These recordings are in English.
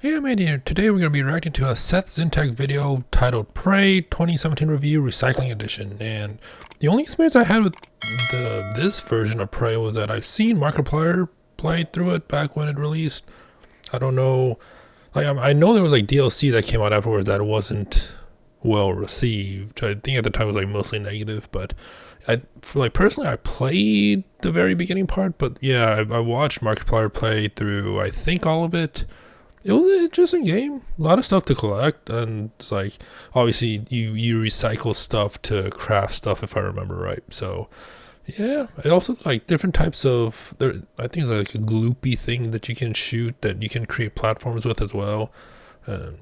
Hey, I'm Andy here. Today we're going to be reacting to a Seth Zintek video titled Prey 2017 Review Recycling Edition. And the only experience I had with this version of Prey was that I've seen Markiplier play through it back when it released. I don't know. I know there was DLC that came out afterwards that wasn't well received. I think at the time it was mostly negative, but personally I played the very beginning part, but yeah, I watched Markiplier play through I think all of it. It was an interesting game, a lot of stuff to collect, and it's obviously you recycle stuff to craft stuff if I remember right. So yeah, it also different types of I think it's a gloopy thing that you can shoot that you can create platforms with as well, and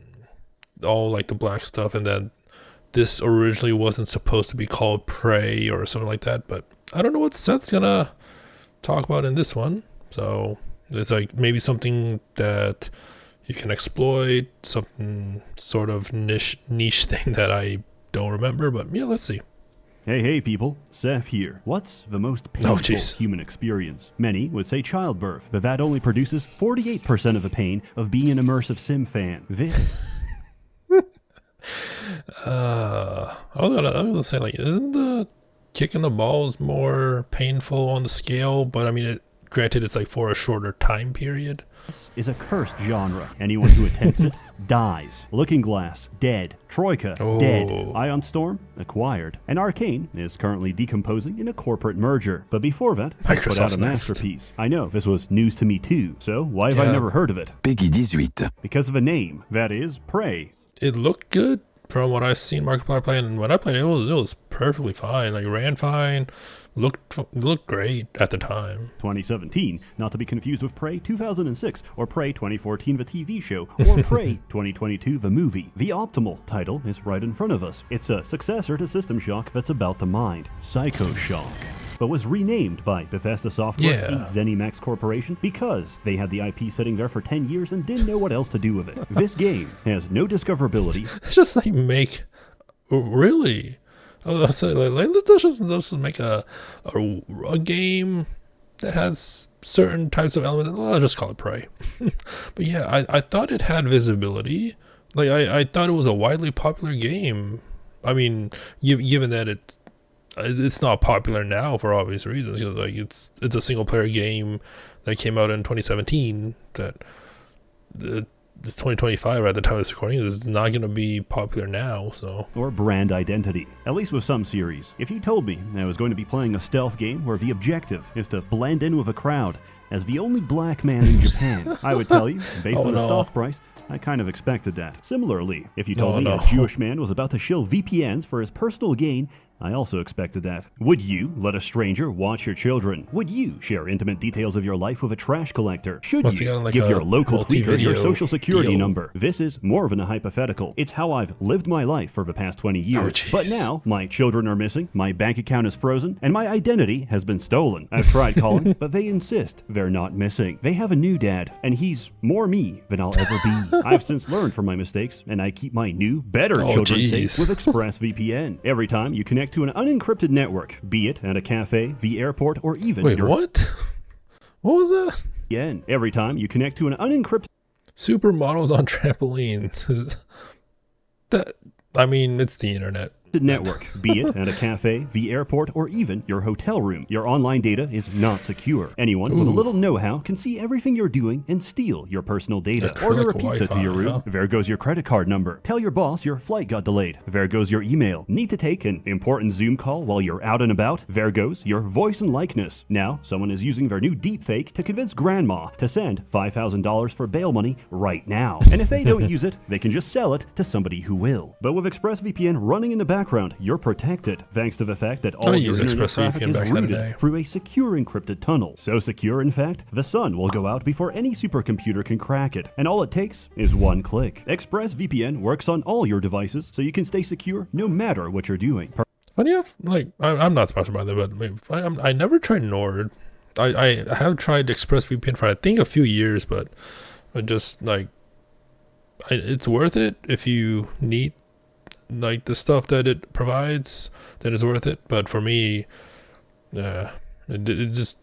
all the black stuff. And then this originally wasn't supposed to be called Prey or something like that, but I don't know what Seth's gonna talk about in this one. So it's maybe something that you can exploit, something sort of niche thing that I don't remember, but yeah, let's see. Hey people, Seth here. What's the most painful human experience? Many would say childbirth, but that only produces 48% of the pain of being an immersive sim fan. I was gonna say isn't the kicking the balls more painful on the scale? But I mean, granted, it's for a shorter time period. This is a cursed genre. Anyone who attempts it dies. Looking Glass, dead. Troika, dead. Ion Storm, acquired. And Arcane is currently decomposing in a corporate merger. But before that, they put out a masterpiece. I know, this was news to me too. So why have I never heard of it? Peggy 18. Because of a name. That is Prey. It looked good from what I've seen Markiplier play, and when I played it, it was perfectly fine. Ran fine. Looked great at the time. 2017, not to be confused with Prey 2006, or Prey 2014 the TV show, or Prey 2022 the movie. The optimal title is right in front of us. It's a successor to System Shock that's about to mind, Psycho Shock, but was renamed by Bethesda Softworks, a ZeniMax corporation, because they had the IP sitting there for 10 years and didn't know what else to do with it. This game has no discoverability. It's just really. Let's just make a game that has certain types of elements. I'll just call it Prey. But yeah, I thought it had visibility. I thought it was a widely popular game. I mean, given that it's not popular now for obvious reasons. It's a single player game that came out in 2017 that it's 2025 at the time of this recording. Is not going to be popular now, so. Or brand identity, at least with some series. If you told me I was going to be playing a stealth game where the objective is to blend in with a crowd as the only black man in Japan, I would tell you, based on the stock price, I kind of expected that. Similarly, if you told me a Jewish man was about to shill VPNs for his personal gain, I also expected that. Would you let a stranger watch your children? Would you share intimate details of your life with a trash collector? Should you give your local tweaker your social security number? This is more than a hypothetical. It's how I've lived my life for the past 20 years. But now, my children are missing, my bank account is frozen, and my identity has been stolen. I've tried calling, but they insist they're not missing. They have a new dad, and he's more me than I'll ever be. I've since learned from my mistakes, and I keep my new, better children safe with ExpressVPN. Every time you connect to an unencrypted network, be it at a cafe, the airport, or even what was that? Again, every time you connect to an unencrypted supermodels on trampolines. It's the internet. Network, be it at a cafe, the airport, or even your hotel room. Your online data is not secure. Anyone with a little know-how can see everything you're doing and steal your personal data. Order a pizza to your room. There goes your credit card number. Tell your boss your flight got delayed. There goes your email. Need to take an important Zoom call while you're out and about. There goes your voice and likeness. Now, someone is using their new deepfake to convince grandma to send $5,000 for bail money right now. And if they don't use it, they can just sell it to somebody who will. But with ExpressVPN running in the background, you're protected thanks to the fact that all of your internet traffic is routed through a secure encrypted tunnel. So secure, in fact, the sun will go out before any supercomputer can crack it. And all it takes is one click. ExpressVPN works on all your devices, so you can stay secure no matter what you're doing. Funny enough, I'm not sponsored by them, but I never tried Nord. I have tried ExpressVPN for I think a few years, but just it's worth it if you need the stuff that it provides, then it's worth it. But for me, I just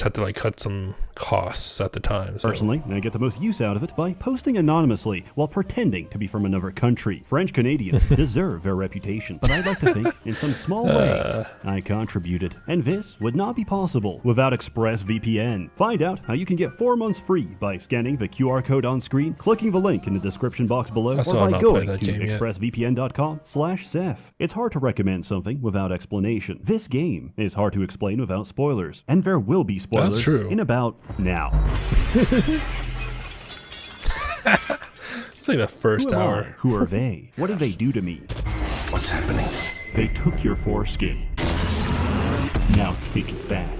had to cut some costs at the time. So. Personally, I get the most use out of it by posting anonymously while pretending to be from another country. French Canadians deserve their reputation, but I'd like to think, in some small way, I contributed. And this would not be possible without ExpressVPN. Find out how you can get 4 months free by scanning the QR code on screen, clicking the link in the description box below, or by going to expressvpn.com/Seth. It's hard to recommend something without explanation. This game is hard to explain without spoilers, and there will be spoilers in about now. It's like the first hour. Who are they? What did they do to me? What's happening? They took your foreskin. Now take it back.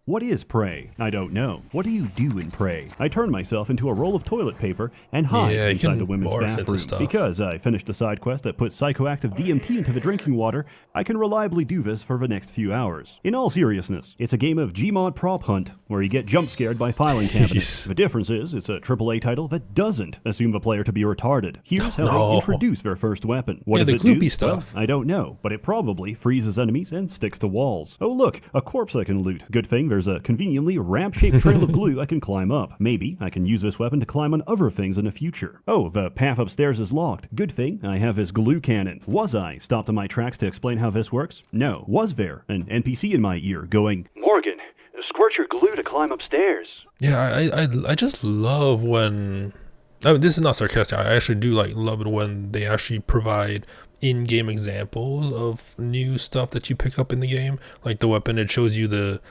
What is Prey? I don't know. What do you do in Prey? I turn myself into a roll of toilet paper and hide inside the women's bathroom. Because I finished a side quest that puts psychoactive DMT into the drinking water, I can reliably do this for the next few hours. In all seriousness, it's a game of Gmod prop hunt, where you get jump scared by filing cabinets. The difference is, it's a AAA title that doesn't assume the player to be retarded. Here's how they introduce their first weapon. What does it do? Stuff. Well, I don't know, but it probably freezes enemies and sticks to walls. Oh look, a corpse I can loot. Good thing there's a conveniently ramp-shaped trail of glue I can climb up. Maybe I can use this weapon to climb on other things in the future. Oh, the path upstairs is locked. Good thing I have this glue cannon. Was I stopped in my tracks to explain how this works? No. Was there an NPC in my ear going, "Morgan, squirt your glue to climb upstairs"? Yeah, I just love when... I mean, this is not sarcastic. I actually do love it when they actually provide in-game examples of new stuff that you pick up in the game. Like the weapon, it shows you the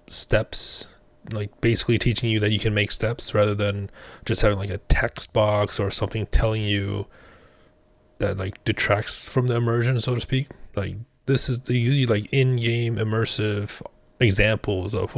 steps, like basically teaching you that you can make steps rather than just having like a text box or something telling you that like detracts from the immersion, so to speak. Like this is the usually like in-game immersive examples of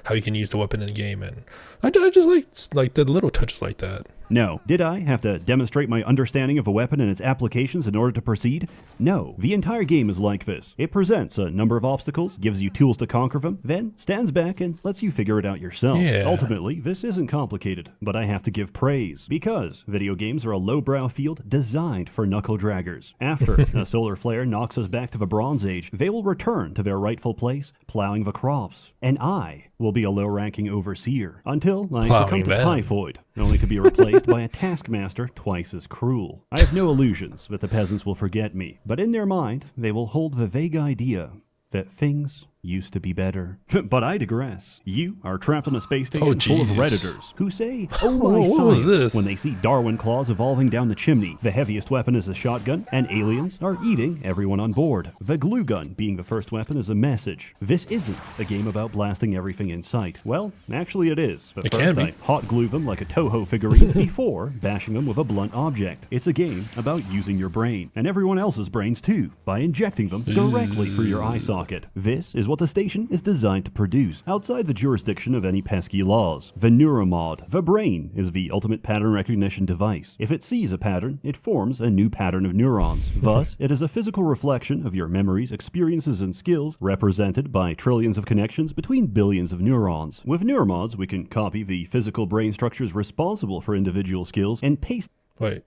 how you can use the weapon in the game, and I just like the little touches like that. No. Did I have to demonstrate my understanding of a weapon and its applications in order to proceed? No. The entire game is like this. It presents a number of obstacles, gives you tools to conquer them, then stands back and lets you figure it out yourself. Yeah. Ultimately, this isn't complicated, but I have to give praise, because video games are a lowbrow field designed for knuckle draggers. After a solar flare knocks us back to the Bronze Age, they will return to their rightful place, plowing the crops. And I will be a low-ranking overseer until I succumb to typhoid, only to be replaced by a taskmaster twice as cruel. I have no illusions that the peasants will forget me, but in their mind, they will hold the vague idea that things used to be better. But I digress. You are trapped on a space station full of Redditors who say, "Oh my science," when they see Darwin claws evolving down the chimney. The heaviest weapon is a shotgun, and aliens are eating everyone on board. The glue gun being the first weapon is a message. This isn't a game about blasting everything in sight. Well, actually it is. But first I hot glue them like a Toho figurine before bashing them with a blunt object. It's a game about using your brain, and everyone else's brains too, by injecting them directly through your eye socket. This is what the station is designed to produce, outside the jurisdiction of any pesky laws. The Neuromod. The brain is the ultimate pattern recognition device. If it sees a pattern, it forms a new pattern of neurons. Thus, it is a physical reflection of your memories, experiences, and skills, represented by trillions of connections between billions of neurons. With Neuromods, we can copy the physical brain structures responsible for individual skills and paste... Wait,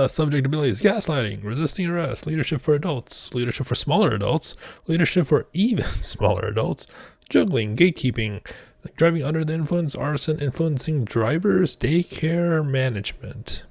subject abilities: gaslighting, resisting arrest, leadership for adults, leadership for smaller adults, leadership for even smaller adults, juggling, gatekeeping, driving under the influence, arson, influencing drivers, daycare management.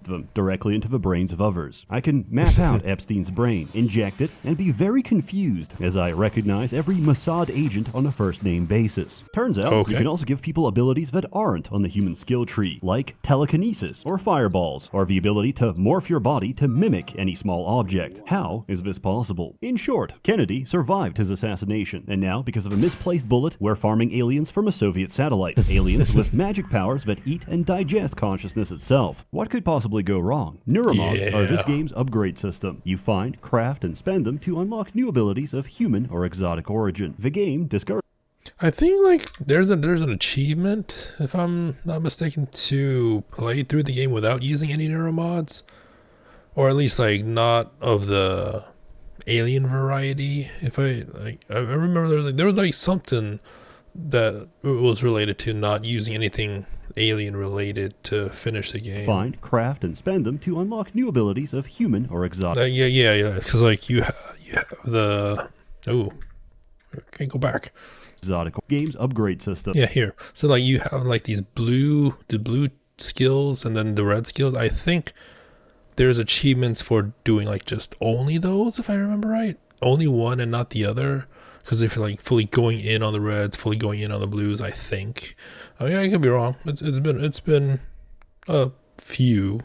them directly into the brains of others. I can map out Epstein's brain, inject it, and be very confused as I recognize every Mossad agent on a first-name basis. Turns out, you can also give people abilities that aren't on the human skill tree, like telekinesis, or fireballs, or the ability to morph your body to mimic any small object. How is this possible? In short, Kennedy survived his assassination, and now, because of a misplaced bullet, we're farming aliens from a Soviet satellite. Aliens with magic powers that eat and digest consciousness itself. What could possibly go wrong? Neuromods are this game's upgrade system. You find, craft, and spend them to unlock new abilities of human or exotic origin. The game discourages... I think like there's an achievement, if I'm not mistaken, to play through the game without using any neuromods, or at least like not of the alien variety. If I remember there was like something that was related to not using anything alien related to finish the game. Find, craft, and spend them to unlock new abilities of human or exotic. Yeah. Because like you have the Can't go back. Exotic games upgrade system. Yeah, here. So like you have like the blue skills and then the red skills. I think there's achievements for doing like just only those, if I remember right. Only one and not the other. Because if you're like fully going in on the reds, fully going in on the blues, I think. I mean, I could be wrong. It's been a few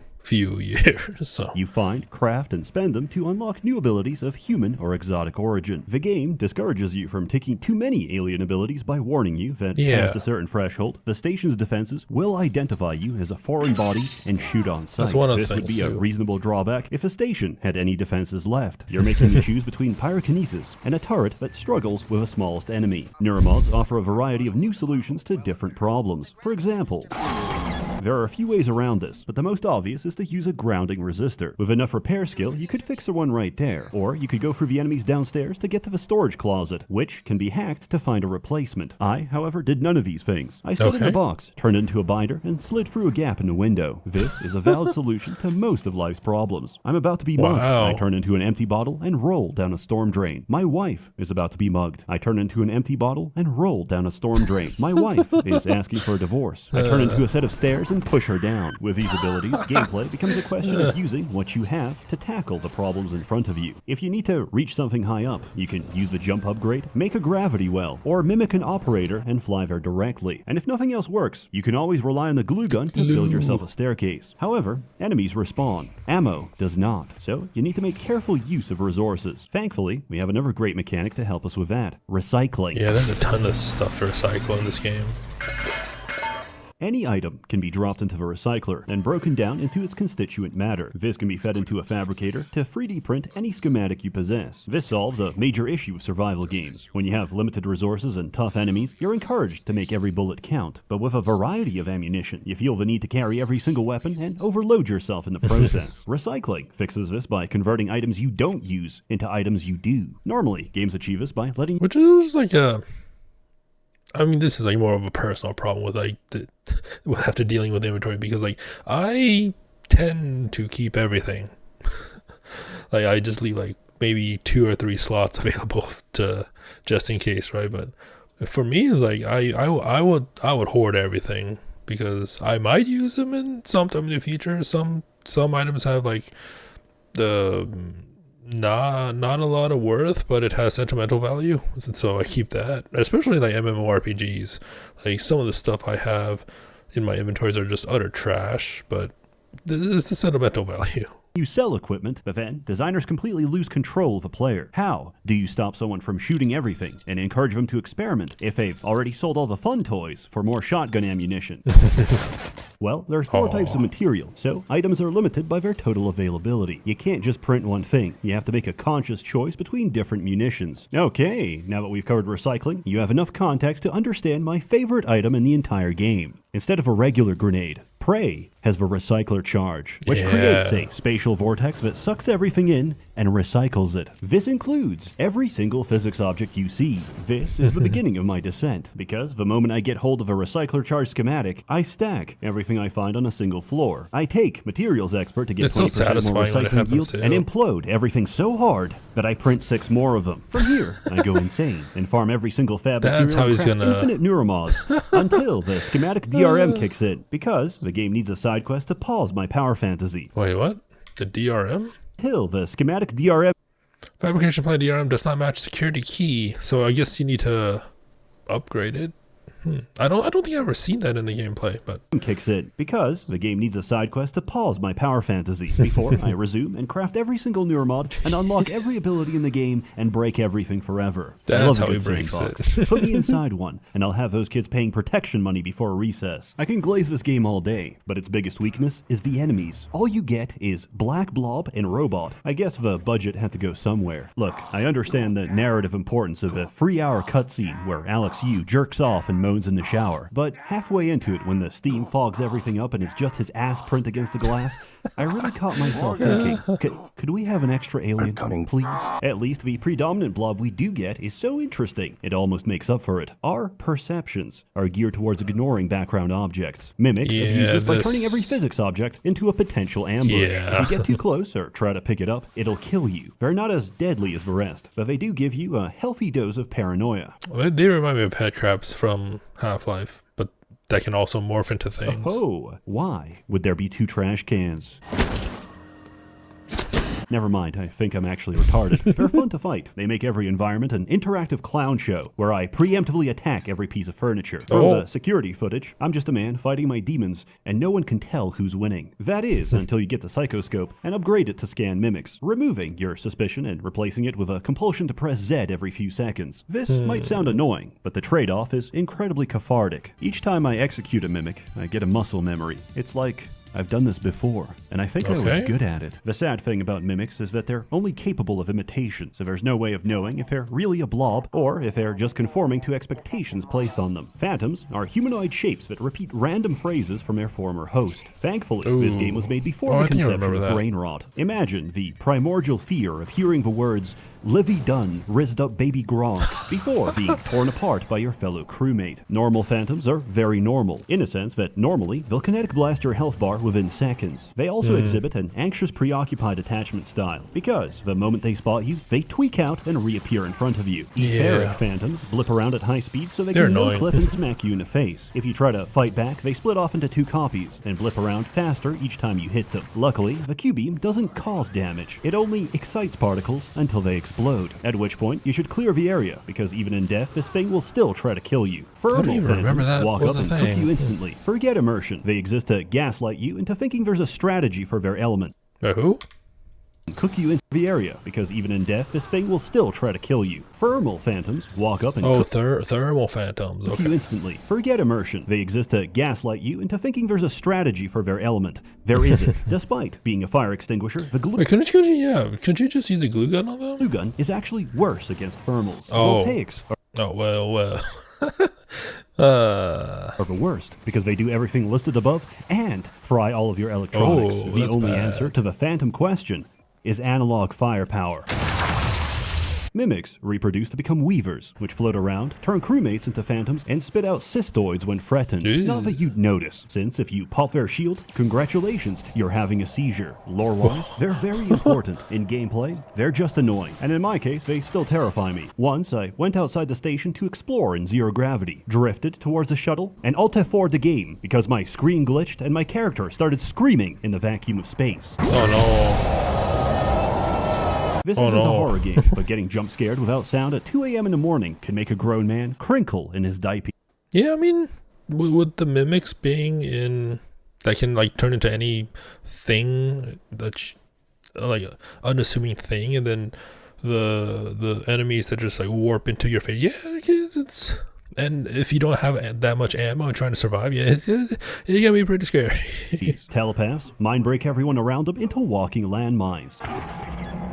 years. So you find, craft, and spend them to unlock new abilities of human or exotic origin. The game discourages you from taking too many alien abilities by warning you that past a certain threshold, the station's defenses will identify you as a foreign body and shoot on sight. That's one of the This would things, be a too. reasonable drawback if a station had any defenses left. You're making you choose between pyrokinesis and a turret that struggles with a smallest enemy. Neuromods offer a variety of new solutions to different problems. For example, there are a few ways around this, but the most obvious is to use a grounding resistor. With enough repair skill, you could fix one right there. Or you could go through the enemies downstairs to get to the storage closet, which can be hacked to find a replacement. I, however, did none of these things. I stood in a box, turned into a binder, and slid through a gap in the window. This is a valid solution to most of life's problems. I'm about to be mugged. I turn into an empty bottle and roll down a storm drain. My wife is about to be mugged. I turn into an empty bottle and roll down a storm drain. My wife is asking for a divorce. I turn into a set of stairs and push her down. With these abilities, gameplay becomes a question of using what you have to tackle the problems in front of you. If you need to reach something high up, you can use the jump upgrade, make a gravity well, or mimic an operator and fly there directly. And if nothing else works, you can always rely on the glue gun to build yourself a staircase. However, enemies respawn. Ammo does not, so you need to make careful use of resources. Thankfully, we have another great mechanic to help us with that: recycling. Yeah, there's a ton of stuff to recycle in this game. Any item can be dropped into the recycler and broken down into its constituent matter. This can be fed into a fabricator to 3D print any schematic you possess. This solves a major issue with survival games. When you have limited resources and tough enemies, you're encouraged to make every bullet count. But with a variety of ammunition, you feel the need to carry every single weapon and overload yourself in the process. Recycling fixes this by converting items you don't use into items you do. Normally, games achieve this by letting Which is like I mean, this is like more of a personal problem with like after dealing with inventory, because like I tend to keep everything. Like I just leave like maybe 2 or 3 slots available to just in case, right? But for me, like I would hoard everything because I might use them in sometime in the future. Some items have like the not a lot of worth, but it has sentimental value, so I keep that. Especially like MMORPGs, like some of the stuff I have in my inventories are just utter trash, but this is the sentimental value. You sell equipment, but then designers completely lose control of a player. How do you stop someone from shooting everything and encourage them to experiment if they've already sold all the fun toys for more shotgun ammunition? Well, there's 4 types of material, so items are limited by their total availability. You can't just print one thing. You have to make a conscious choice between different munitions. Okay, now that we've covered recycling, you have enough context to understand my favorite item in the entire game. Instead of a regular grenade, Prey has the recycler charge, which creates a spatial vortex that sucks everything in and recycles it. This includes every single physics object you see. This is the beginning of my descent, because the moment I get hold of a recycler charge schematic, I stack everything I find on a single floor. I take materials expert to get 20% more recycling yield and implode everything so hard that I print 6 more of them. From here, I go insane and farm every single fab material and craft infinite neuromods until the schematic DRM kicks in, because the game needs a side quest to pause my power fantasy. Wait, what? The DRM? Until the schematic DRM Fabrication plan DRM does not match security key, so I guess you need to upgrade it. I don't think I've ever seen that in the gameplay, but kicks in, because the game needs a side quest to pause my power fantasy before I resume and craft every single neuromod and unlock every ability in the game and break everything forever. That's how he breaks it. Put me inside one, and I'll have those kids paying protection money before recess. I can glaze this game all day, but its biggest weakness is the enemies. All you get is Black Blob and Robot. I guess the budget had to go somewhere. Look, I understand the narrative importance of a 3-hour cutscene where Alex Yu jerks off in moans in the shower. But halfway into it, when the steam fogs everything up and it's just his ass print against the glass, I really caught myself thinking, could we have an extra alien, please? At least the predominant blob we do get is so interesting, it almost makes up for it. Our perceptions are geared towards ignoring background objects. Mimics abuse this by turning every physics object into a potential ambush. If you get too close or try to pick it up, it'll kill you. They're not as deadly as the rest, but they do give you a healthy dose of paranoia. Well, they remind me of headcrabs from Half-Life, but that can also morph into things. Oh, why would there be 2 trash cans? Never mind, I think I'm actually retarded. They're fun to fight. They make every environment an interactive clown show, where I preemptively attack every piece of furniture. For the security footage, I'm just a man fighting my demons, and no one can tell who's winning. That is, until you get the psychoscope and upgrade it to scan mimics, removing your suspicion and replacing it with a compulsion to press Z every few seconds. This might sound annoying, but the trade-off is incredibly cathartic. Each time I execute a mimic, I get a muscle memory. It's like I've done this before, and I think I was good at it. The sad thing about mimics is that they're only capable of imitation, so there's no way of knowing if they're really a blob or if they're just conforming to expectations placed on them. Phantoms are humanoid shapes that repeat random phrases from their former host. Thankfully, this game was made before the conception of brain rot. Imagine the primordial fear of hearing the words "Livy Dunn, rizzed up baby Gronk" before being torn apart by your fellow crewmate. Normal phantoms are very normal, in a sense that normally they'll kinetic blast your health bar within seconds. They also exhibit an anxious, preoccupied attachment style, because the moment they spot you, they tweak out and reappear in front of you. Etheric phantoms blip around at high speed so they can no-clip and smack you in the face. If you try to fight back, they split off into 2 copies and blip around faster each time you hit them. Luckily, the Q-beam doesn't cause damage. It only excites particles until they explode, at which point you should clear the area, because even in death, this thing will still try to kill you. Thermal phantoms walk up and cook you instantly. Forget immersion. They exist to gaslight you into thinking there's a strategy for their element. Who? Cook you into the area, because even in death, this thing will still try to kill you. Thermal phantoms walk up and thermal phantoms. Cook you instantly. Forget immersion. They exist to gaslight you into thinking there's a strategy for their element. There isn't. Despite being a fire extinguisher, the glue... Wait, couldn't you just use a glue gun on them? Glue gun is actually worse against thermals. Voltaics are... are the worst, because they do everything listed above and fry all of your electronics. The only answer to the phantom question is analog firepower. Mimics reproduce to become weavers, which float around, turn crewmates into phantoms, and spit out cystoids when threatened. Not that you'd notice, since if you pop their shield, congratulations, you're having a seizure. Lore-wise, they're very important. In gameplay, they're just annoying. And in my case, they still terrify me. Once, I went outside the station to explore in zero gravity, drifted towards the shuttle, and Alt-F4'd the game, because my screen glitched and my character started screaming in the vacuum of space. Oh no. This isn't a horror game, but getting jump scared without sound at 2 a.m. in the morning can make a grown man crinkle in his diaper. Yeah, I mean, with the mimics being in, that can like turn into any thing that's like unassuming thing, and then the enemies that just like warp into your face. Yeah, it's and if you don't have that much ammo and trying to survive, it can be pretty scary. These telepaths mind break everyone around them into walking landmines.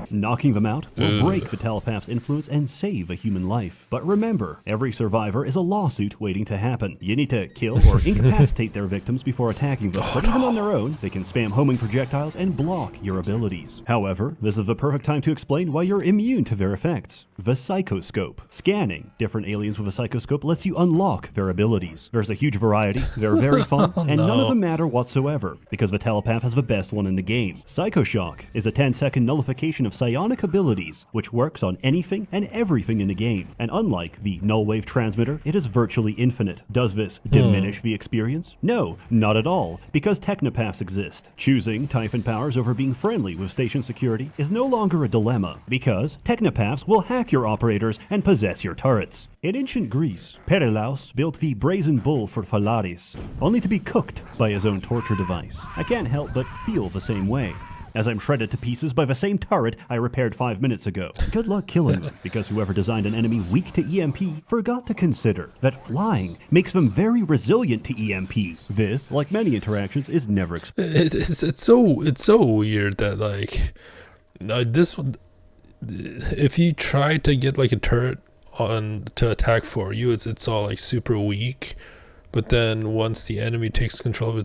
Knocking them out will break the telepath's influence and save a human life. But remember, every survivor is a lawsuit waiting to happen. You need to kill or incapacitate their victims before attacking them. But even on their own, they can spam homing projectiles and block your abilities. However, this is the perfect time to explain why you're immune to their effects. The psychoscope. Scanning different aliens with a psychoscope lets you unlock their abilities. There's a huge variety, they're very fun, and none of them matter whatsoever, because the telepath has the best one in the game. Psychoshock is a 10-second nullification of psionic abilities, which works on anything and everything in the game. And unlike the null wave transmitter, it is virtually infinite. Does this diminish the experience? No, not at all, because technopaths exist. Choosing Typhon powers over being friendly with station security is no longer a dilemma, because technopaths will hack your operators and possess your turrets. In ancient Greece, Perilaus built the brazen bull for Phalaris, only to be cooked by his own torture device. I can't help but feel the same way, as I'm shredded to pieces by the same turret I repaired 5 minutes ago. Good luck killing them, because whoever designed an enemy weak to EMP forgot to consider that flying makes them very resilient to EMP. This, like many interactions, is never explained. It's so weird that like this one, if you try to get like a turret on to attack for you. It's all like super weak, but then once the enemy takes control of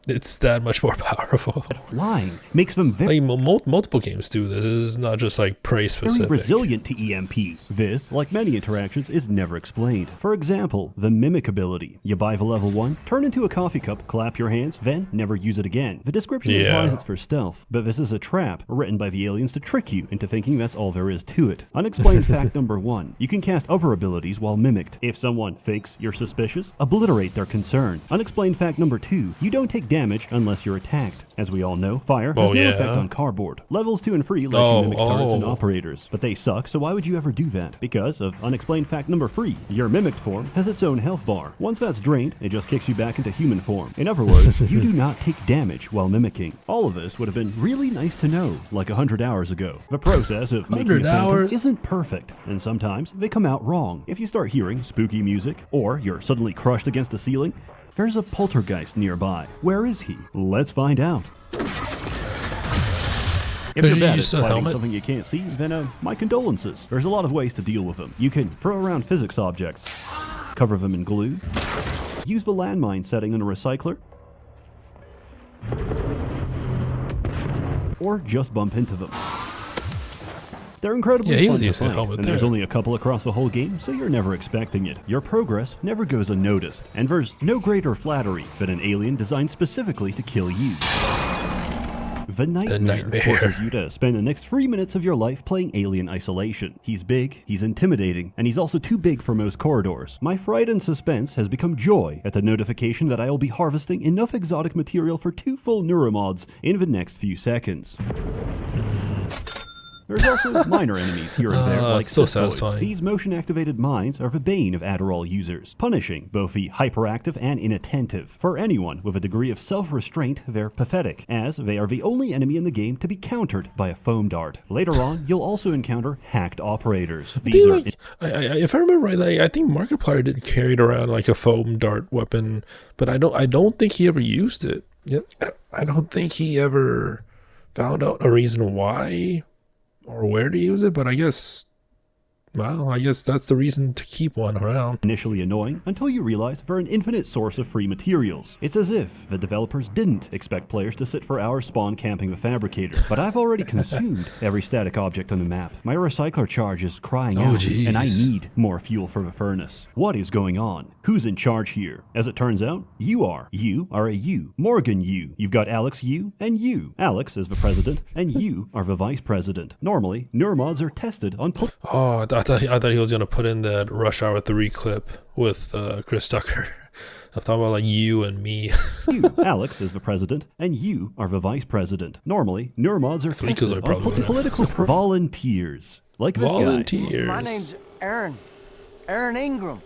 it's that much more powerful. Flying makes them very multiple games do this. This is not just like prey specific. resilient to EMP. This, like many interactions, is never explained. For example, the Mimic ability. You buy the level 1, turn into a coffee cup, clap your hands, then never use it again. The description implies it's for stealth, but this is a trap written by the aliens to trick you into thinking that's all there is to it. Unexplained fact number 1. You can cast other abilities while mimicked. If someone thinks you're suspicious, obliterate their concern. Unexplained fact number 2. You don't take damage unless you're attacked. As we all know, fire has no effect on cardboard. Levels 2 and 3 let you mimic turrets and operators, but they suck, so why would you ever do that? Because of unexplained fact number 3. Your mimicked form has its own health bar. Once that's drained, it just kicks you back into human form. In other words, you do not take damage while mimicking. All of this would have been really nice to know, like 100 hours ago. The process of making a phantom isn't perfect, and sometimes they come out wrong. If you start hearing spooky music, or you're suddenly crushed against the ceiling, there's a poltergeist nearby. Where is he? Let's find out. If you're bad at fighting something you can't see, then my condolences. There's a lot of ways to deal with them. You can throw around physics objects, cover them in glue, use the landmine setting on a recycler, or just bump into them. They're incredibly fun to fight, and there's only a couple across the whole game, so you're never expecting it. Your progress never goes unnoticed, and there's no greater flattery than an alien designed specifically to kill you. The Nightmare forces you to spend the next 3 minutes of your life playing Alien Isolation. He's big, he's intimidating, and he's also too big for most corridors. My fright and suspense has become joy at the notification that I will be harvesting enough exotic material for 2 full Neuromods in the next few seconds. There's also minor enemies here and there, like cystoids. These motion-activated mines are the bane of Adderall users, punishing both the hyperactive and inattentive. For anyone with a degree of self-restraint, they're pathetic, as they are the only enemy in the game to be countered by a foam dart. Later on, you'll also encounter hacked operators. These are... if I remember right, I think Markiplier did carry around like a foam dart weapon, but I don't think he ever used it. I don't think he ever found out a reason why or where to use it, but I guess that's the reason to keep one around. Initially annoying until you realize they're an infinite source of free materials. It's as if the developers didn't expect players to sit for hours spawn camping the fabricator. But I've already consumed every static object on the map. My recycler charge is crying out, and I need more fuel for the furnace. What is going on? Who's in charge here? As it turns out, you are. You are a you. Morgan you. You've got Alex you and you. Alex is the president, and you are the vice president. Normally, Neuromods are tested on... I thought he was going to put in that Rush Hour 3 clip with Chris Tucker. I'm talking about like you and me. You, Alex, is the president, and you are the vice president. Normally, Neuromods are tested on political volunteers. Like this guy. My name's Aaron Ingram.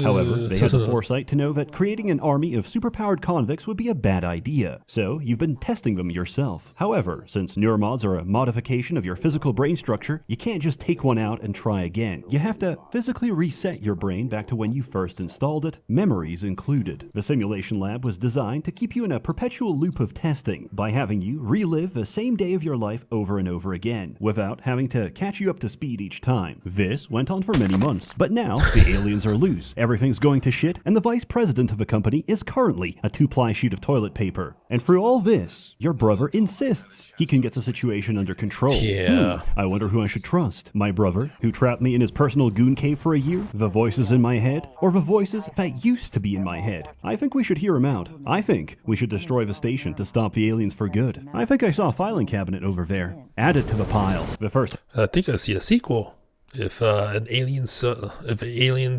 However, they had the foresight to know that creating an army of superpowered convicts would be a bad idea, so you've been testing them yourself. However, since neuromods are a modification of your physical brain structure, you can't just take one out and try again. You have to physically reset your brain back to when you first installed it, memories included. The simulation lab was designed to keep you in a perpetual loop of testing by having you relive the same day of your life over and over again, without having to catch you up to speed each time. This went on for many months, but now the aliens are loose. Everything's going to shit, and the vice president of the company is currently a 2-ply sheet of toilet paper. And through all this, your brother insists he can get the situation under control. I wonder who I should trust. My brother, who trapped me in his personal goon cave for a year? The voices in my head? Or the voices that used to be in my head? I think we should hear him out. I think we should destroy the station to stop the aliens for good. I think I saw a filing cabinet over there. Add it to the pile. The first... I think I see a sequel. If an alien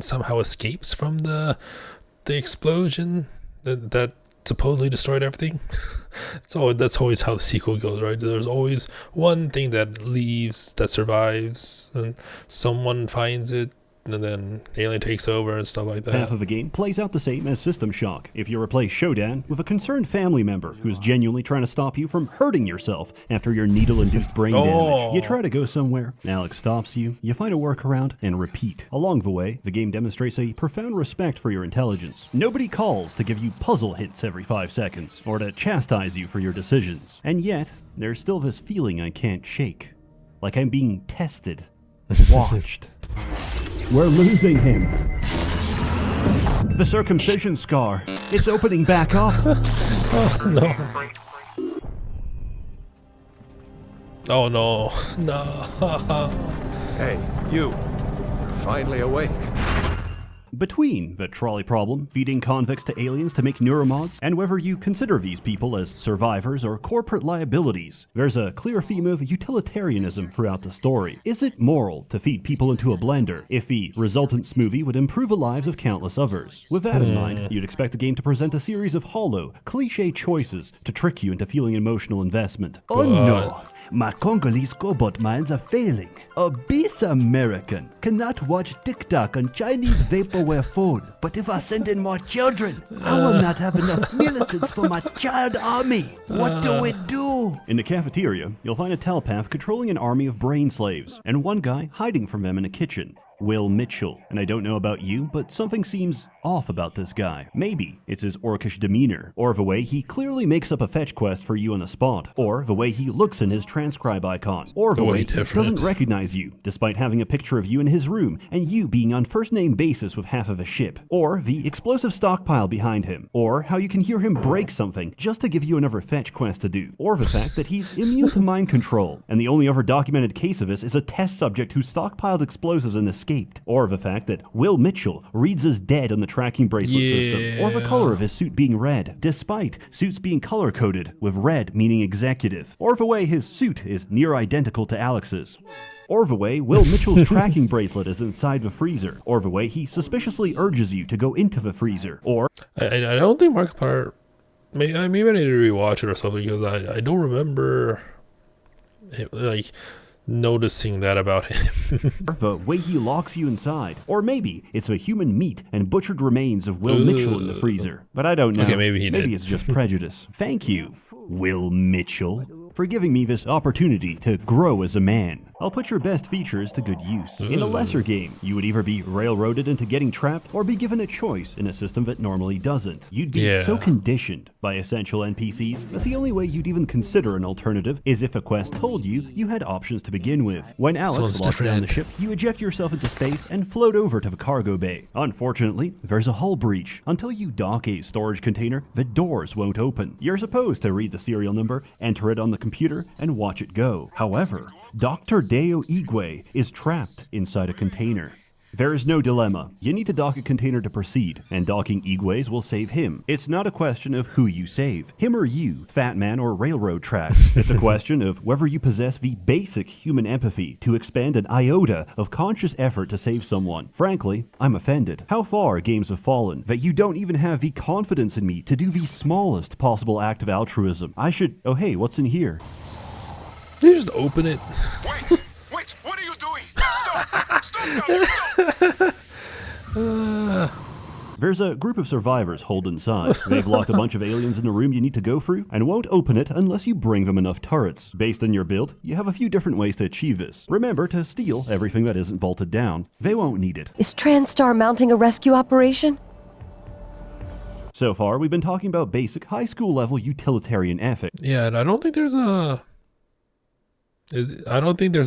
somehow escapes from the explosion that supposedly destroyed everything, that's always how the sequel goes, right? There's always one thing that leaves, that survives, and someone finds it, and then alien takes over and stuff like that. Half of the game plays out the same as System Shock. If you replace Shodan with a concerned family member who's genuinely trying to stop you from hurting yourself after your needle-induced brain damage. You try to go somewhere, Alex stops you, you find a workaround, and repeat. Along the way, the game demonstrates a profound respect for your intelligence. Nobody calls to give you puzzle hits every 5 seconds, or to chastise you for your decisions. And yet, there's still this feeling I can't shake. Like I'm being tested. watched. We're losing him. The circumcision scar. It's opening back up. Oh no. Oh no. No. Hey, you. You're finally awake. Between the trolley problem, feeding convicts to aliens to make neuromods, and whether you consider these people as survivors or corporate liabilities, there's a clear theme of utilitarianism throughout the story. Is it moral to feed people into a blender if the resultant smoothie would improve the lives of countless others? With that in mind, you'd expect the game to present a series of hollow, cliché choices to trick you into feeling emotional investment. Oh no! My Congolese cobalt minds are failing. Obese American cannot watch TikTok on Chinese vaporware phone. But if I send in more children, I will not have enough militants for my child army. What do we do? In the cafeteria, you'll find a telepath controlling an army of brain slaves, and one guy hiding from them in a kitchen. Will Mitchell. And I don't know about you, but something seems off about this guy. Maybe it's his orcish demeanor, or the way he clearly makes up a fetch quest for you on the spot, or the way he looks in his transcribe icon, or the way he doesn't recognize you, despite having a picture of you in his room, and you being on first-name basis with half of a ship, or the explosive stockpile behind him, or how you can hear him break something just to give you another fetch quest to do, or the fact that he's immune to mind control, and the only other documented case of this is a test subject who stockpiled explosives and escaped, or the fact that Will Mitchell reads as dead on the tracking bracelet system, or the color of his suit being red, despite suits being color-coded with red meaning executive, or the way his suit is near identical to Alex's. Or the way Will Mitchell's tracking bracelet is inside the freezer, or the way he suspiciously urges you to go into the freezer, or... I don't think Markiplier... Maybe I need to rewatch it or something, because I don't remember like noticing that about him. The way he locks you inside. Or maybe it's the human meat and butchered remains of Will Mitchell in the freezer. But I don't know. Okay, maybe he did. Maybe it's just prejudice. Thank you, Will Mitchell, for giving me this opportunity to grow as a man. I'll put your best features to good use. In a lesser game, you would either be railroaded into getting trapped or be given a choice in a system that normally doesn't. You'd be so conditioned by essential NPCs that the only way you'd even consider an alternative is if a quest told you you had options to begin with. When Alex locks down the ship, you eject yourself into space and float over to the cargo bay. Unfortunately, there's a hull breach. Until you dock a storage container, the doors won't open. You're supposed to read the serial number, enter it on the computer, and watch it go. However, Dr. Deo Igwe is trapped inside a container. There is no dilemma. You need to dock a container to proceed, and docking Igwe's will save him. It's not a question of who you save, him or you, fat man or railroad tracks. It's a question of whether you possess the basic human empathy to expend an iota of conscious effort to save someone. Frankly, I'm offended. How far games have fallen that you don't even have the confidence in me to do the smallest possible act of altruism. I should... Oh hey, what's in here? You just open it. Wait, what are you doing? Stop! Stop! There's a group of survivors holed inside. They've locked a bunch of aliens in the room you need to go through, and won't open it unless you bring them enough turrets. Based on your build, you have a few different ways to achieve this. Remember to steal everything that isn't bolted down. They won't need it. Is TranStar mounting a rescue operation? So far, we've been talking about basic high school level utilitarian ethics. Yeah, and I don't think there's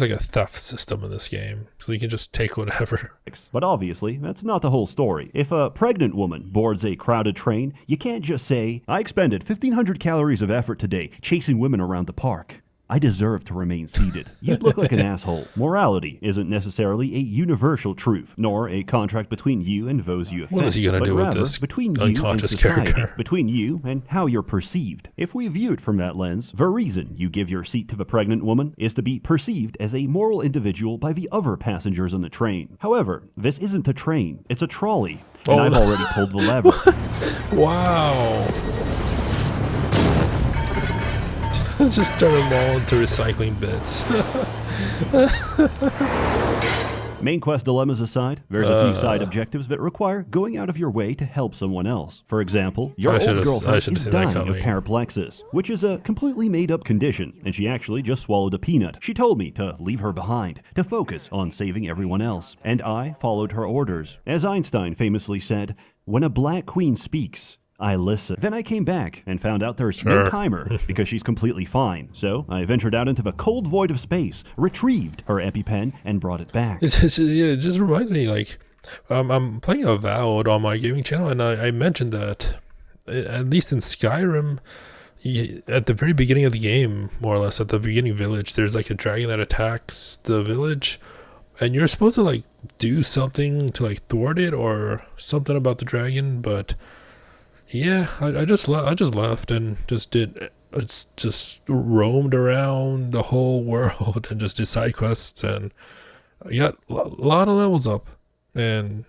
like a theft system in this game, so you can just take whatever. But obviously, that's not the whole story. If a pregnant woman boards a crowded train, you can't just say, I expended 1,500 calories of effort today chasing women around the park. I deserve to remain seated. You'd look like an asshole. Morality isn't necessarily a universal truth, nor a contract between you and those you affect. What is he going to do with this between you unconscious and society, character? between you and how you're perceived. If we view it from that lens, the reason you give your seat to the pregnant woman is to be perceived as a moral individual by the other passengers on the train. However, this isn't a train, it's a trolley, and I've already pulled the lever. Wow. Just turn them all into recycling bits. Main quest dilemmas aside, there's a few side objectives that require going out of your way to help someone else. For example, your old girlfriend is dying of paraplexis, which is a completely made-up condition, and she actually just swallowed a peanut. She told me to leave her behind, to focus on saving everyone else, and I followed her orders. As Einstein famously said, when a black queen speaks, I listened. Then I came back and found out there's no timer because she's completely fine. So I ventured out into the cold void of space, retrieved her EpiPen, and brought it back. It just reminds me, like, I'm playing Avowed on my gaming channel, and I mentioned that, at least in Skyrim, at the very beginning of the game, more or less, at the beginning village, there's like a dragon that attacks the village, and you're supposed to like do something to like thwart it or something about the dragon, but yeah, I just left and just roamed around the whole world and just did side quests, and I got a lot of levels up, and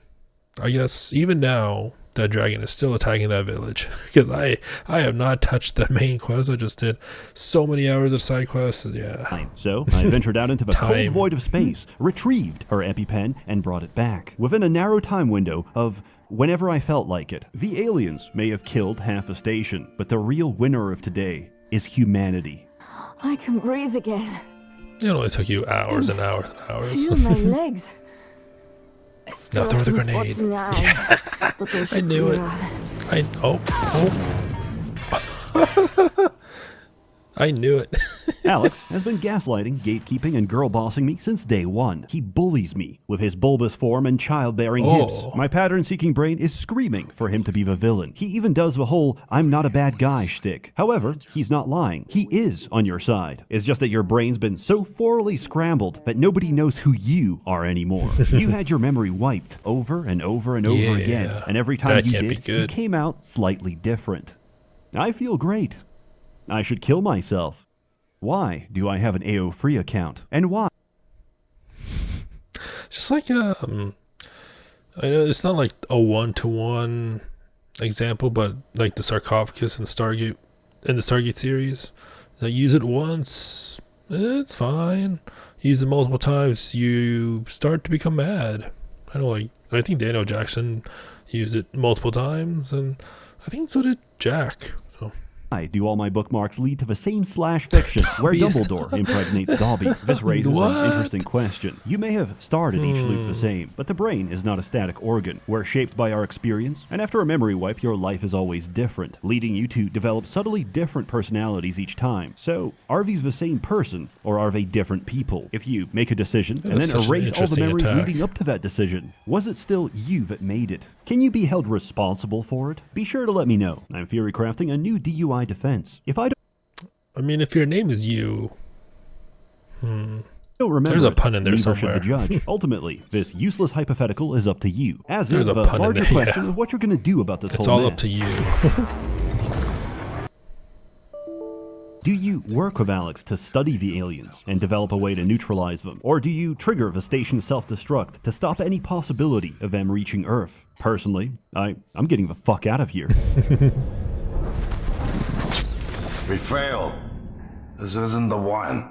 I guess even now that dragon is still attacking that village because I have not touched the main quest. I just did so many hours of side quests. Yeah. So I ventured out into the cold void of space, retrieved her EpiPen, and brought it back. Within a narrow time window of whenever I felt like it, the aliens may have killed half a station, but the real winner of today is humanity. I can breathe again. It only took you hours and hours and hours. Feel my legs. Now throw the grenade. Yeah. I knew it. I knew it. Alex has been gaslighting, gatekeeping, and girl bossing me since day one. He bullies me with his bulbous form and childbearing hips. My pattern-seeking brain is screaming for him to be the villain. He even does the whole "I'm not a bad guy" shtick. However, he's not lying. He is on your side. It's just that your brain's been so thoroughly scrambled that nobody knows who you are anymore. You had your memory wiped over and over and over again, and every time you did, you came out slightly different. I feel great. I should kill myself. Why do I have an AO free account? And why? Just like, I know it's not like a one-to-one example, but like the sarcophagus in Stargate, in the Stargate series, like use it once, it's fine. Use it multiple times, you start to become mad. I think Daniel Jackson used it multiple times, and I think so did Jack. Why do all my bookmarks lead to the same slash fiction where Dumbledore impregnates Dobby? This raises an interesting question. You may have started each loop the same, but the brain is not a static organ. We're shaped by our experience, and after a memory wipe, your life is always different, leading you to develop subtly different personalities each time. So, are these the same person, or are they different people? If you make a decision and then erase all the memories leading up to that decision, was it still you that made it? Can you be held responsible for it? Be sure to let me know. I'm theory crafting a new DUI defense. If your name is you, don't remember, there's a pun in there neither somewhere. should the judge. Ultimately, this useless hypothetical is up to you. As is the larger question of what you're going to do about this whole mess. It's all up to you. Do you work with Alex to study the aliens and develop a way to neutralize them? Or do you trigger the station's self-destruct to stop any possibility of them reaching Earth? Personally, I'm getting the fuck out of here. We failed. This isn't the one.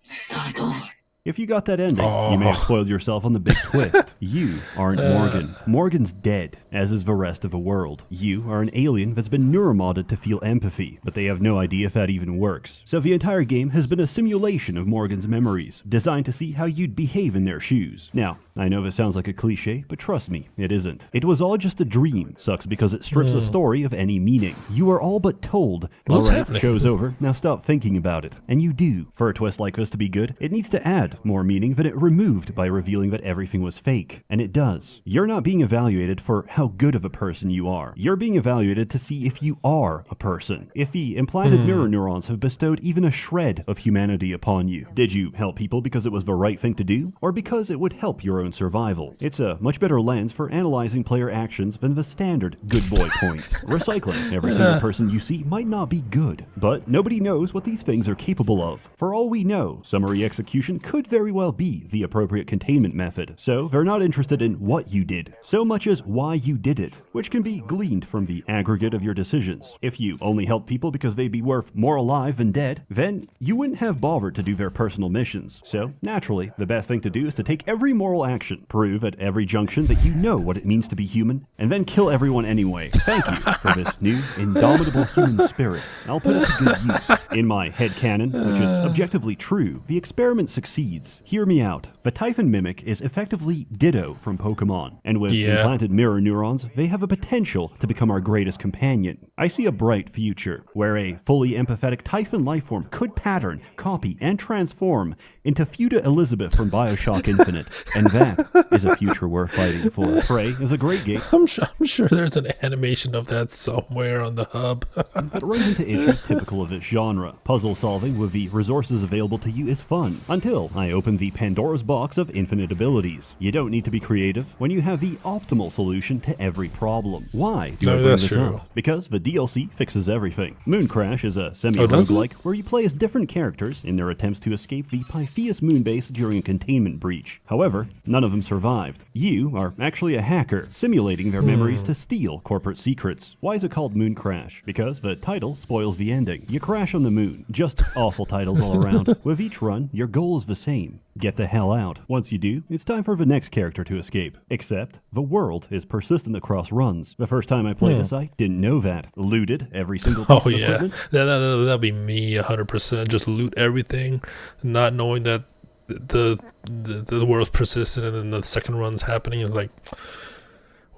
Start over. If you got that ending, you may have spoiled yourself on the big twist. You aren't Morgan. Morgan's dead, as is the rest of the world. You are an alien that's been neuromodded to feel empathy, but they have no idea if that even works. So the entire game has been a simulation of Morgan's memories, designed to see how you'd behave in their shoes. Now, I know this sounds like a cliche, but trust me, it isn't. It was all just a dream. Sucks because it strips the story of any meaning. You are all but told, alright, show's over, now stop thinking about it. And you do. For a twist like this to be good, it needs to add more meaning than it removed by revealing that everything was fake. And it does. You're not being evaluated for how good of a person you are. You're being evaluated to see if you are a person. If the implanted mirror neurons have bestowed even a shred of humanity upon you. Did you help people because it was the right thing to do? Or because it would help your own survival? It's a much better lens for analyzing player actions than the standard good boy points. Recycling every single person you see might not be good, but nobody knows what these things are capable of. For all we know, summary execution could very well be the appropriate containment method. So they're not interested in what you did, so much as why you did it, which can be gleaned from the aggregate of your decisions. If you only help people because they'd be worth more alive than dead, then you wouldn't have bothered to do their personal missions. So naturally, the best thing to do is to take every moral action, prove at every junction that you know what it means to be human, and then kill everyone anyway. Thank you for this new, indomitable human spirit. I'll put it to good use. In my headcanon, which is objectively true, the experiment succeeds. seeds. Hear me out. The Typhon Mimic is effectively Ditto from Pokemon, and with Yeah. implanted mirror neurons, they have a potential to become our greatest companion. I see a bright future, where a fully empathetic Typhon lifeform could pattern, copy, and transform into Fuda Elizabeth from Bioshock Infinite, and that is a future we're fighting for. Prey is a great game, I'm sure there's an animation of that somewhere on the hub. but runs into issues typical of its genre. Puzzle solving with the resources available to you is fun, until I open the Pandora's box of infinite abilities. You don't need to be creative when you have the optimal solution to every problem. Why do I bring that's this true. up? Because the DLC fixes everything. Moon Crash is a does it? semi-roguelike where you play as different characters in their attempts to escape the Pythias moonbase during a containment breach. However, none of them survived. You are actually a hacker, simulating their memories to steal corporate secrets. Why is it called Moon Crash? Because the title spoils the ending. You crash on the moon. Just awful titles all around. With each run, your goal is the same. Get the hell out. Once you do, it's time for the next character to escape. Except, the world is persistent across runs. The first time I played this, I didn't know that. Looted every single piece Oh of yeah, equipment. that'd be me 100%. Just loot everything, not knowing that the world's persistent, and then the second run's happening. It's like,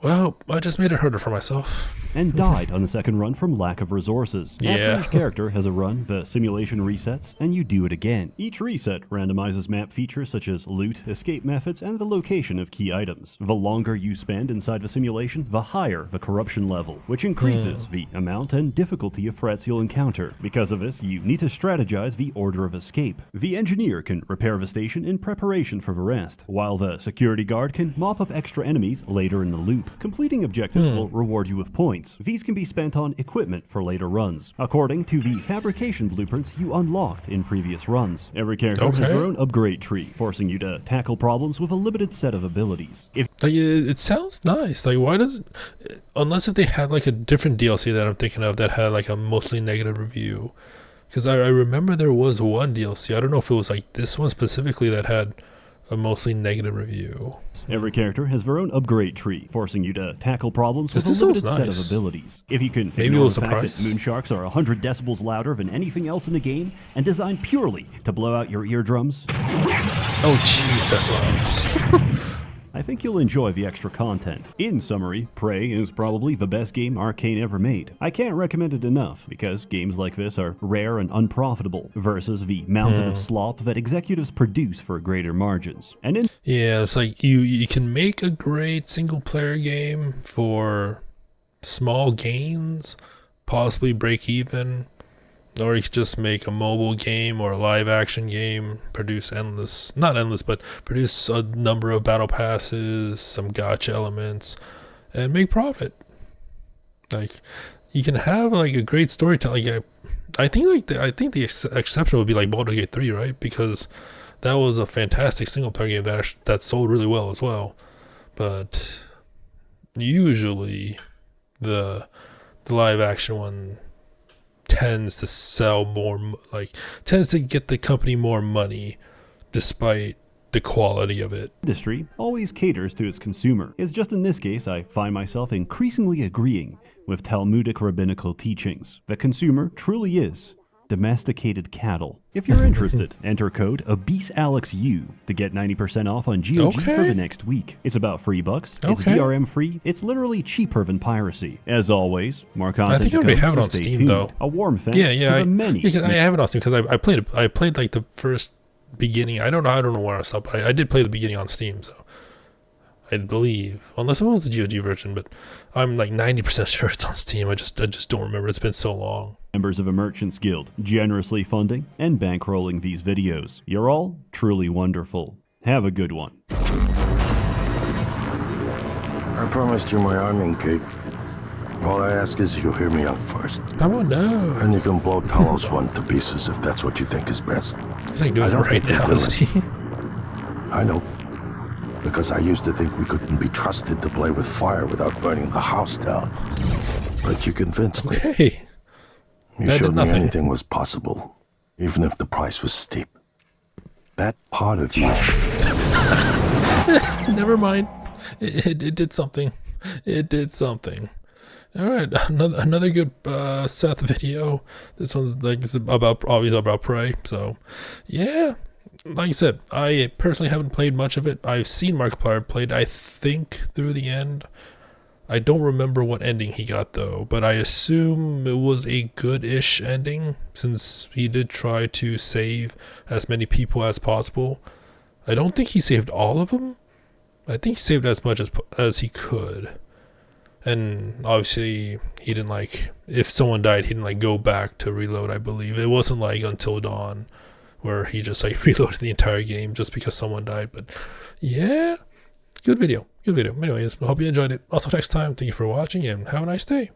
well, I just made it harder for myself. And died on the second run from lack of resources. Yeah. After each character has a run, the simulation resets, and you do it again. Each reset randomizes map features such as loot, escape methods, and the location of key items. The longer you spend inside the simulation, the higher the corruption level, which increases the amount and difficulty of threats you'll encounter. Because of this, you need to strategize the order of escape. The engineer can repair the station in preparation for the rest, while the security guard can mop up extra enemies later in the loop. Completing objectives will reward you with points. These can be spent on equipment for later runs, according to the fabrication blueprints you unlocked in previous runs. Every character has Okay. their own upgrade tree, forcing you to tackle problems with a limited set of abilities. If Like, it sounds nice. Like, why does it, unless if they had like a different DLC that I'm thinking of that had like a mostly negative review, because I remember there was one DLC. I don't know if it was like this one specifically that had a mostly negative review. Every character has their own upgrade tree, forcing you to tackle problems with a This sounds limited set nice. of abilities. If you can Maybe ignore it was the a fact that price. moonsharks are 100 decibels louder than anything else in the game, and designed purely to blow out your eardrums, Oh jeez, that's loud. I think you'll enjoy the extra content. In summary, Prey is probably the best game Arcane ever made. I can't recommend it enough, because games like this are rare and unprofitable, versus the mountain of slop that executives produce for greater margins. And in Yeah, it's like you can make a great single player game for small gains, possibly break even, or you could just make a mobile game or a live action game, produce not endless, but produce a number of battle passes, some gacha elements, and make profit. Like, you can have like a great storytelling. Like, I think the exception would be like Baldur's Gate 3, right? Because that was a fantastic single player game that sold really well as well. But usually the live action one tends to sell more, tends to get the company more money despite the quality of it. industry always caters to its consumer. It's just in this case I find myself increasingly agreeing with Talmudic rabbinical teachings. The consumer truly is domesticated cattle. If you're interested, enter code ABYSSALEXU to get 90% off on GOG for Okay. the next week. It's about $3. It's Okay. DRM free. It's literally cheaper than piracy. As always, more content I think I to already come, have it so on stay Steam, tuned. though. A warm thanks Yeah, to the many. I have it on Steam because I played like the first beginning. I don't know where I stopped, but I did play the beginning on Steam, so I believe, unless it was the GOG version, but I'm like 90% sure it's on Steam. I just don't remember. It's been so long. Members of a Merchants Guild, generously funding and bankrolling these videos. You're all truly wonderful. Have a good one. I promised you my arming cape. All I ask is you hear me out first. How about no? And you can blow Talos one to pieces if that's what you think is best. He's like doing I it don't right think now, you isn't he? I know. Because I used to think we couldn't be trusted to play with fire without burning the house down. But you convinced me. Okay. You That did showed me nothing. anything was possible, even if the price was steep. That part of you. Never mind. It did something. It did something. All right, another good Seth video. This one's like obviously about Prey. So, yeah, like I said, I personally haven't played much of it. I've seen Markiplier played, I think, through the end. I don't remember what ending he got though, but I assume it was a good-ish ending since he did try to save as many people as possible. I don't think he saved all of them. I think he saved as much as he could. And obviously he didn't like, if someone died, he didn't like go back to reload, I believe. It wasn't like Until Dawn where he just like reloaded the entire game just because someone died. But yeah, good video. Anyways, I hope you enjoyed it. Also next time, thank you for watching and have a nice day.